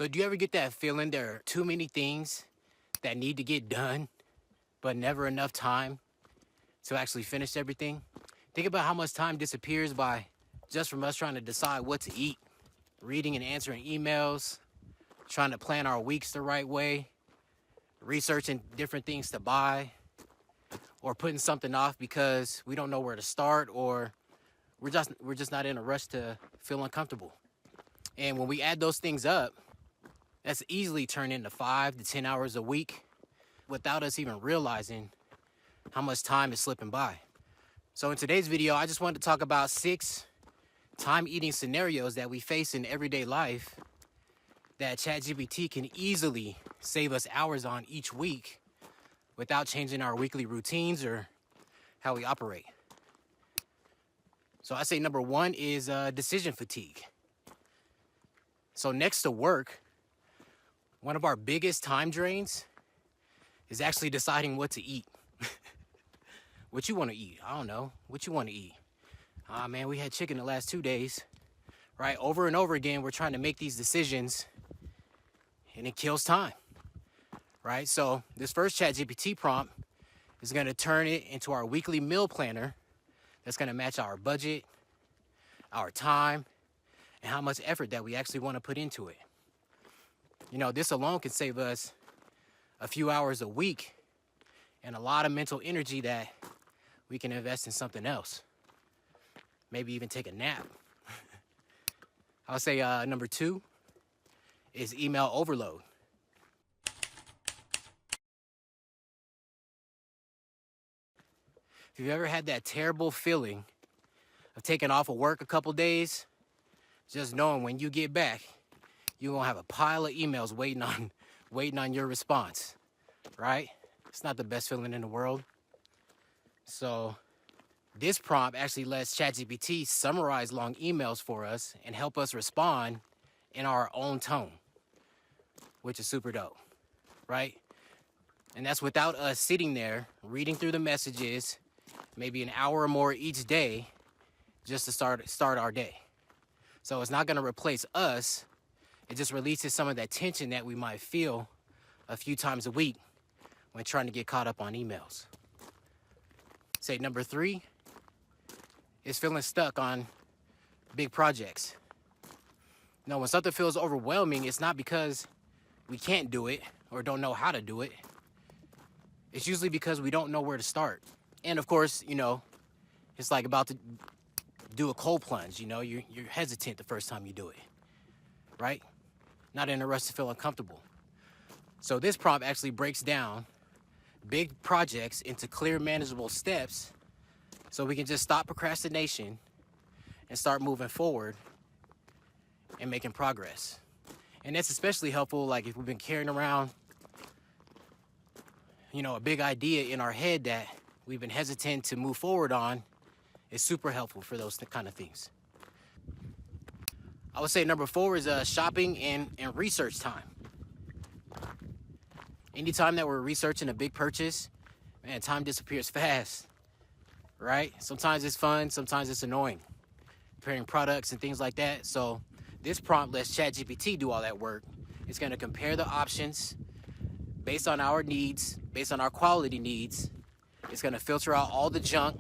So do you ever get that feeling there are too many things that need to get done, but never enough time to actually finish everything? Think about how much time disappears by just from us trying to decide what to eat, reading and answering emails, trying to plan our weeks the right way, researching different things to buy, or putting something off because we don't know where to start, or we're just not in a rush to feel uncomfortable. And when we add those things up, that's easily turned into 5 to 10 hours a week without us even realizing how much time is slipping by. So in today's video, I just wanted to talk about 6 time-eating scenarios that we face in everyday life that ChatGPT can easily save us hours on each week without changing our weekly routines or how we operate. So I say number 1 is decision fatigue. So next to work, one of our biggest time drains is actually deciding what to eat. What you want to eat? I don't know. What you want to eat? Ah, man, we had chicken the last 2 days, right? Over and over again, we're trying to make these decisions, and it kills time, right? So this first ChatGPT prompt is going to turn it into our weekly meal planner that's going to match our budget, our time, and how much effort that we actually want to put into it. You know, this alone can save us a few hours a week and a lot of mental energy that we can invest in something else. Maybe even take a nap. I would say number 2 is email overload. If you've ever had that terrible feeling of taking off of work a couple days, just knowing when you get back, you're gonna have a pile of emails waiting on your response, right? It's not the best feeling in the world. So this prompt actually lets ChatGPT summarize long emails for us and help us respond in our own tone, which is super dope, right? And that's without us sitting there reading through the messages, maybe an hour or more each day, just to start our day. So it's not gonna replace us. It just releases some of that tension that we might feel a few times a week when trying to get caught up on emails. Say number 3 is feeling stuck on big projects. Now, when something feels overwhelming, it's not because we can't do it or don't know how to do it. It's usually because we don't know where to start. And of course, you know, it's like about to do a cold plunge, you know, you're hesitant the first time you do it, right? Not in a rush to feel uncomfortable. So this prompt actually breaks down big projects into clear, manageable steps so we can just stop procrastination and start moving forward and making progress. And that's especially helpful, like if we've been carrying around, you know, a big idea in our head that we've been hesitant to move forward on. It's super helpful for those kind of things. I would say number 4 is shopping and research time. Anytime that we're researching a big purchase, man, time disappears fast, right? Sometimes it's fun, sometimes it's annoying, comparing products and things like that. So this prompt lets ChatGPT do all that work. It's gonna compare the options based on our needs, based on our quality needs. It's gonna filter out all the junk,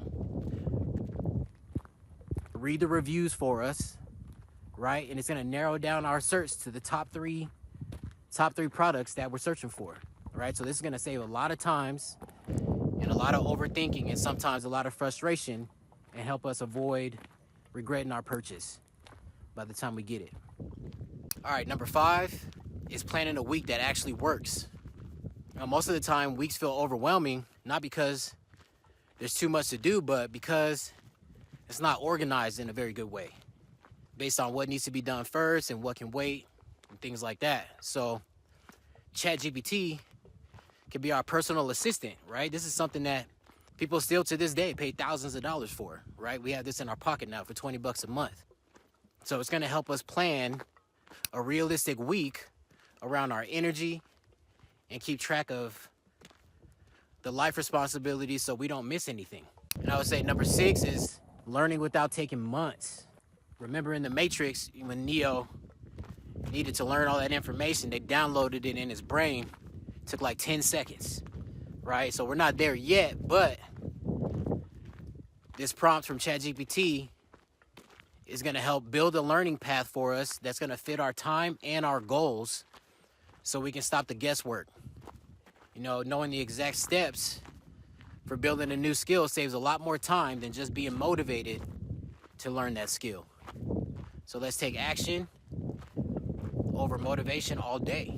read the reviews for us, right? And it's gonna narrow down our search to the top three products that we're searching for, right? So this is gonna save a lot of times and a lot of overthinking and sometimes a lot of frustration and help us avoid regretting our purchase by the time we get it. All right, number 5 is planning a week that actually works. Now, most of the time, weeks feel overwhelming, not because there's too much to do, but because it's not organized in a very good way based on what needs to be done first and what can wait and things like that. So ChatGPT can be our personal assistant, right? This is something that people still to this day pay thousands of dollars for, right? We have this in our pocket now for 20 bucks a month. So it's gonna help us plan a realistic week around our energy and keep track of the life responsibilities so we don't miss anything. And I would say number 6 is learning without taking months. Remember in the Matrix, when Neo needed to learn all that information. They downloaded it in his brain. It took like 10 seconds, right? So we're not there yet, but this prompt from ChatGPT is going to help build a learning path for us that's going to fit our time and our goals, so we can stop the guesswork. You know, knowing the exact steps for building a new skill saves a lot more time than just being motivated to learn that skill. So let's take action over motivation all day.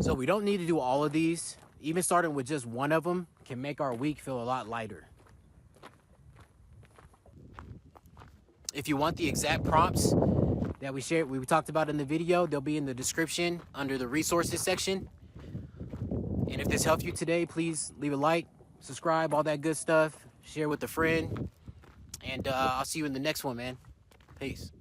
So we don't need to do all of these. Even starting with just one of them can make our week feel a lot lighter. If you want the exact prompts that we talked about in the video, they'll be in the description under the resources section. And if this helped you today, please leave a like, subscribe, all that good stuff. Share with a friend. And I'll see you in the next one, man. Peace.